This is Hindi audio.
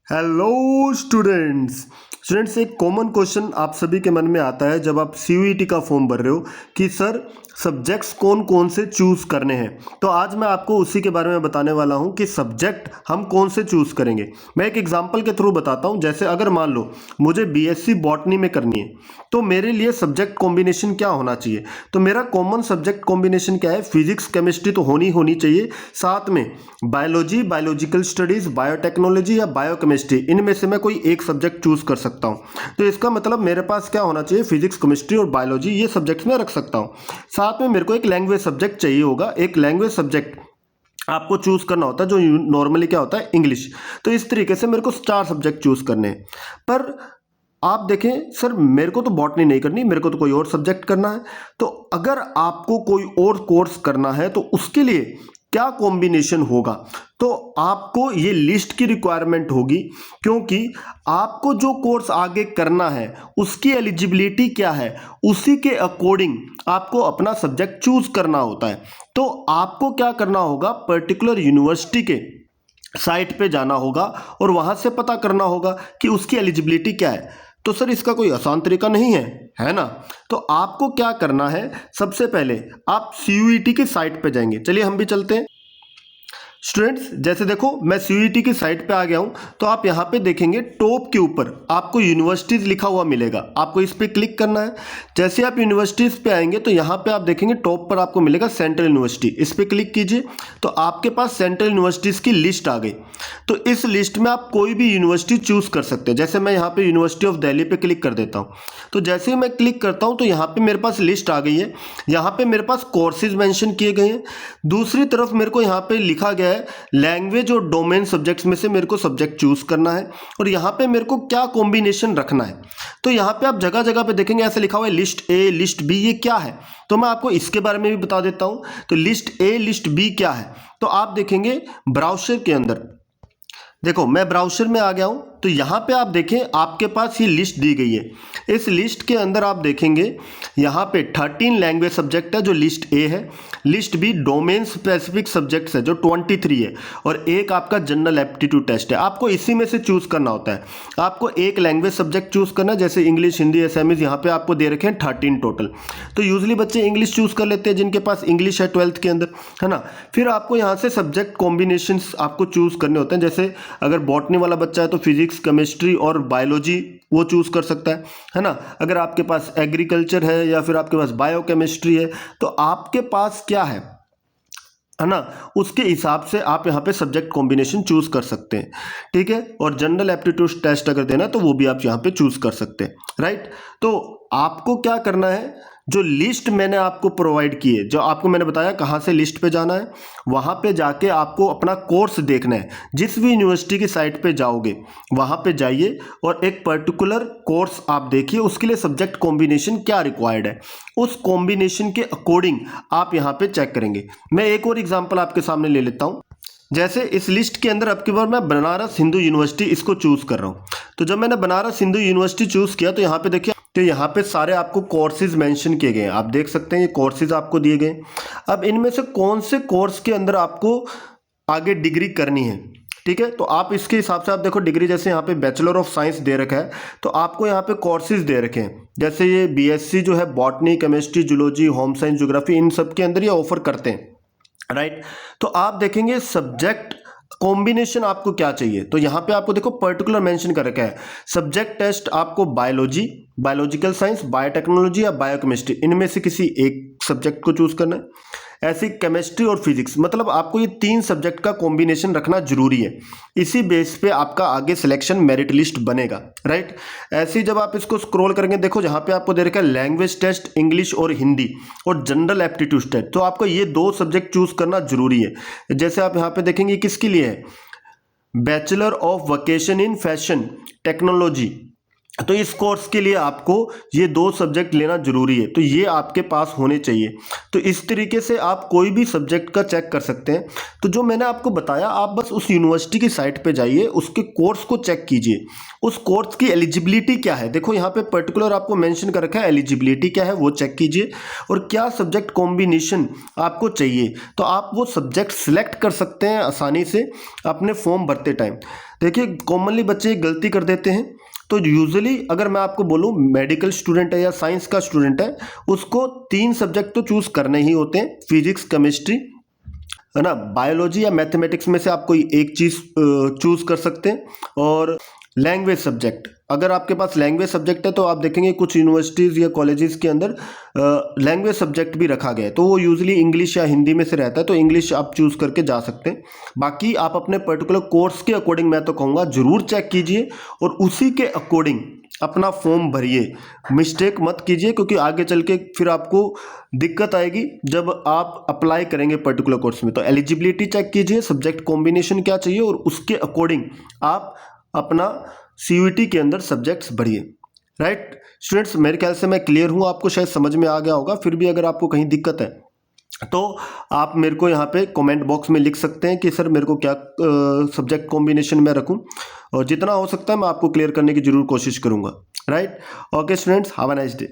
हेलो स्टूडेंट्स एक कॉमन क्वेश्चन आप सभी के मन में आता है जब आप सीयूईटी का फॉर्म भर रहे हो कि सर सब्जेक्ट्स कौन कौन से चूज़ करने हैं। तो आज मैं आपको उसी के बारे में बताने वाला हूं कि सब्जेक्ट हम कौन से चूज़ करेंगे। मैं एक एग्जांपल के थ्रू बताता हूं। जैसे अगर मान लो मुझे बीएससी बॉटनी में करनी है तो मेरे लिए सब्जेक्ट कॉम्बिनेशन क्या होना चाहिए। तो मेरा कॉमन सब्जेक्ट कॉम्बिनेशन क्या है, फिजिक्स केमिस्ट्री तो होनी चाहिए, साथ में बायोलॉजी, बायोलॉजिकल स्टडीज़, बायोटेक्नोलॉजी या बायोकेमिस्ट्री, इनमें से मैं कोई एक सब्जेक्ट चूज़ कर सकता हूँ। तो इसका मतलब मेरे पास क्या होना चाहिए, फिजिक्स केमिस्ट्री और बायोलॉजी, ये सब्जेक्ट्स मैं रख सकता हूँ। साथ में मेरे को एक लैंग्वेज सब्जेक्ट चाहिए होगा। एक लैंग्वेज सब्जेक्ट आपको चूज करना होता है जो नॉर्मली क्या होता है, इंग्लिश। तो इस तरीके से मेरे को 4 सब्जेक्ट चूज करने हैं। पर आप देखें सर मेरे को तो बॉटनी नहीं करनी, मेरे को तो कोई और सब्जेक्ट करना है। तो अगर आपको कोई और कोर्स करना है तो उसके लिए क्या कॉम्बिनेशन होगा, तो आपको ये लिस्ट की रिक्वायरमेंट होगी, क्योंकि आपको जो कोर्स आगे करना है उसकी एलिजिबिलिटी क्या है, उसी के अकॉर्डिंग आपको अपना सब्जेक्ट चूज करना होता है। तो आपको क्या करना होगा, पर्टिकुलर यूनिवर्सिटी के साइट पे जाना होगा और वहां से पता करना होगा कि उसकी एलिजिबिलिटी क्या है। तो सर इसका कोई आसान तरीका नहीं है ना। तो आपको क्या करना है, सबसे पहले आप सीयूईटी की साइट पे जाएंगे। चलिए हम भी चलते हैं स्टूडेंट्स। जैसे देखो मैं सीयूईटी की साइट पे आ गया हूं, तो आप यहां पे देखेंगे टॉप के ऊपर आपको यूनिवर्सिटीज़ लिखा हुआ मिलेगा, आपको इस पे क्लिक करना है। जैसे आप यूनिवर्सिटीज़ पे आएंगे तो यहां पे आप देखेंगे टॉप पर आपको मिलेगा सेंट्रल यूनिवर्सिटी, इस पे क्लिक कीजिए तो आपके पास सेंट्रल यूनिवर्सिटीज़ की लिस्ट आ गई। तो इस लिस्ट में आप कोई भी यूनिवर्सिटी चूज़ कर सकते हैं। जैसे मैं यहाँ पे यूनिवर्सिटी ऑफ दिल्ली पे क्लिक कर देता हूँ। तो जैसे ही मैं क्लिक करता हूँ तो यहाँ पे मेरे पास लिस्ट आ गई है। यहाँ पे मेरे पास कोर्सेज मेंशन किए गए हैं। दूसरी तरफ मेरे को यहाँ पे लिखा गया है लैंग्वेज और डोमेन सब्जेक्ट्स में से मेरे को सब्जेक्ट चूज करना है और यहाँ पे मेरे को क्या कॉम्बिनेशन रखना है। तो यहाँ पे आप जगह जगह पे देखेंगे ऐसे लिखा हुआ है लिस्ट ए, लिस्ट बी, ये क्या है। तो मैं आपको इसके बारे में भी बता देता हूँ। तो लिस्ट ए, लिस्ट बी क्या है, तो आप देखेंगे ब्राउज़र के अंदर, देखो मैं ब्राउज़र में आ गया हूं। तो यहां पे आप देखें आपके पास ये लिस्ट दी गई है। इस लिस्ट के अंदर आप देखेंगे यहां पे 13 लैंग्वेज सब्जेक्ट है जो लिस्ट ए है। List B domain specific subjects है जो 23 है, और एक आपका जनरल एप्टीट्यूड टेस्ट है। आपको इसी में से चूज करना होता है। आपको एक लैंग्वेज सब्जेक्ट चूज करना है, जैसे इंग्लिश, हिंदी, एसएमएस, यहाँ पे आपको दे रखे हैं 13 टोटल। तो यूजली बच्चे इंग्लिश चूज कर लेते हैं जिनके पास इंग्लिश है 12th के अंदर, है ना। फिर आपको यहाँ से सब्जेक्ट कॉम्बिनेशन आपको चूज करने होते हैं। जैसे अगर बॉटनी वाला बच्चा है तो फिजिक्स, केमिस्ट्री और बायोलॉजी वो चूज कर सकता है ना। अगर आपके पास एग्रीकल्चर है या फिर आपके पास बायोकेमिस्ट्री है, तो आपके पास क्या है ना, उसके हिसाब से आप यहाँ पे सब्जेक्ट कॉम्बिनेशन चूज कर सकते हैं, ठीक है। और जनरल एप्टीट्यूड टेस्ट अगर देना तो वो भी आप यहाँ पे चूज कर सकते हैं, राइट। तो आपको क्या करना है, जो लिस्ट मैंने आपको प्रोवाइड की है, जो आपको मैंने बताया कहाँ से लिस्ट पे जाना है, वहाँ पे जाके आपको अपना कोर्स देखना है। जिस भी यूनिवर्सिटी की साइट पे जाओगे वहाँ पे जाइए और एक पर्टिकुलर कोर्स आप देखिए, उसके लिए सब्जेक्ट कॉम्बिनेशन क्या रिक्वायर्ड है, उस कॉम्बिनेशन के अकॉर्डिंग आप यहाँ पे चेक करेंगे। मैं एक और एग्जाम्पल आपके सामने ले लेता हूँ। जैसे इस लिस्ट के अंदर अब की बार मैं बनारस हिंदू यूनिवर्सिटी इसको चूज कर रहा हूँ। तो जब मैंने बनारस हिंदू यूनिवर्सिटी चूज किया तो यहाँ पे देखिए, तो यहाँ पे सारे आपको कोर्सेज मेंशन किए गए हैं। आप देख सकते हैं ये कोर्सेज आपको दिए गए। अब इनमें से कौन से कोर्स के अंदर आपको आगे डिग्री करनी है, ठीक है। तो आप इसके हिसाब से आप देखो डिग्री, जैसे यहाँ पे बैचलर ऑफ साइंस दे रखा है, तो आपको यहाँ पे कोर्सेज दे रखे हैं। जैसे ये बीएससी जो है botany, chemistry, zoology, home science, geography, इन सब के अंदर ये ऑफर करते हैं, राइट। तो आप देखेंगे सब्जेक्ट कॉम्बिनेशन आपको क्या चाहिए। तो यहाँ पे आपको देखो पर्टिकुलर मेंशन कर रखा है सब्जेक्ट टेस्ट आपको बायोलॉजी, बायोलॉजिकल साइंस, बायोटेक्नोलॉजी या बायोकेमिस्ट्री, इनमें से किसी एक सब्जेक्ट को चूज करना है। ऐसी केमिस्ट्री और फिजिक्स, मतलब आपको ये 3 सब्जेक्ट का कॉम्बिनेशन रखना जरूरी है। इसी बेस पे आपका आगे सिलेक्शन मेरिट लिस्ट बनेगा, राइट। ऐसे ही जब आप इसको स्क्रॉल करेंगे, देखो जहाँ पे आपको दे रखा है लैंग्वेज टेस्ट इंग्लिश और हिंदी और जनरल एप्टीट्यूड टेस्ट, तो आपको ये 2 सब्जेक्ट चूज करना जरूरी है। जैसे आप यहाँ पे देखेंगे किसके लिए है, bachelor of vocation in fashion technology, तो इस कोर्स के लिए आपको ये 2 सब्जेक्ट लेना जरूरी है, तो ये आपके पास होने चाहिए। तो इस तरीके से आप कोई भी सब्जेक्ट का चेक कर सकते हैं। तो जो मैंने आपको बताया, आप बस उस यूनिवर्सिटी की साइट पे जाइए, उसके कोर्स को चेक कीजिए, उस कोर्स की एलिजिबिलिटी क्या है। देखो यहाँ पे पर्टिकुलर आपको मेंशन कर रखा है, एलिजिबिलिटी क्या है वो चेक कीजिए, और क्या सब्जेक्ट कॉम्बिनेशन आपको चाहिए, तो आप वो सब्जेक्ट सिलेक्ट कर सकते हैं आसानी से अपने फॉर्म भरते टाइम। देखिए कॉमनली बच्चे एक गलती कर देते हैं। तो यूजुअली अगर मैं आपको बोलूँ, मेडिकल स्टूडेंट है या साइंस का स्टूडेंट है, उसको 3 सब्जेक्ट तो चूज़ करने ही होते हैं, फिजिक्स, केमिस्ट्री, है ना, बायोलॉजी या मैथमेटिक्स में से आप कोई एक चीज़ चूज़ कर सकते हैं। और लैंग्वेज सब्जेक्ट, अगर आपके पास लैंग्वेज सब्जेक्ट है तो आप देखेंगे कुछ यूनिवर्सिटीज़ या कॉलेजेस के अंदर लैंग्वेज सब्जेक्ट भी रखा गया है, तो वो यूजुअली इंग्लिश या हिंदी में से रहता है, तो इंग्लिश आप चूज़ करके जा सकते हैं। बाकी आप अपने पर्टिकुलर कोर्स के अकॉर्डिंग, मैं तो कहूँगा ज़रूर चेक कीजिए और उसी के अकॉर्डिंग अपना फॉर्म भरिए, मिस्टेक मत कीजिए, क्योंकि आगे चल के फिर आपको दिक्कत आएगी जब आप अप्लाई करेंगे पर्टिकुलर कोर्स में। तो एलिजिबिलिटी चेक कीजिए, सब्जेक्ट कॉम्बिनेशन क्या चाहिए, और उसके अकॉर्डिंग आप अपना सीयूईटी के अंदर सब्जेक्ट्स भरिए। राइट स्टूडेंट्स, मेरे ख्याल से मैं क्लियर हूँ, आपको शायद समझ में आ गया होगा। फिर भी अगर आपको कहीं दिक्कत है तो आप मेरे को यहाँ पे कमेंट बॉक्स में लिख सकते हैं कि सर मेरे को क्या सब्जेक्ट कॉम्बिनेशन में रखूँ, और जितना हो सकता है मैं आपको क्लियर करने की जरूर कोशिश करूँगा। Right, okay students, have a nice day.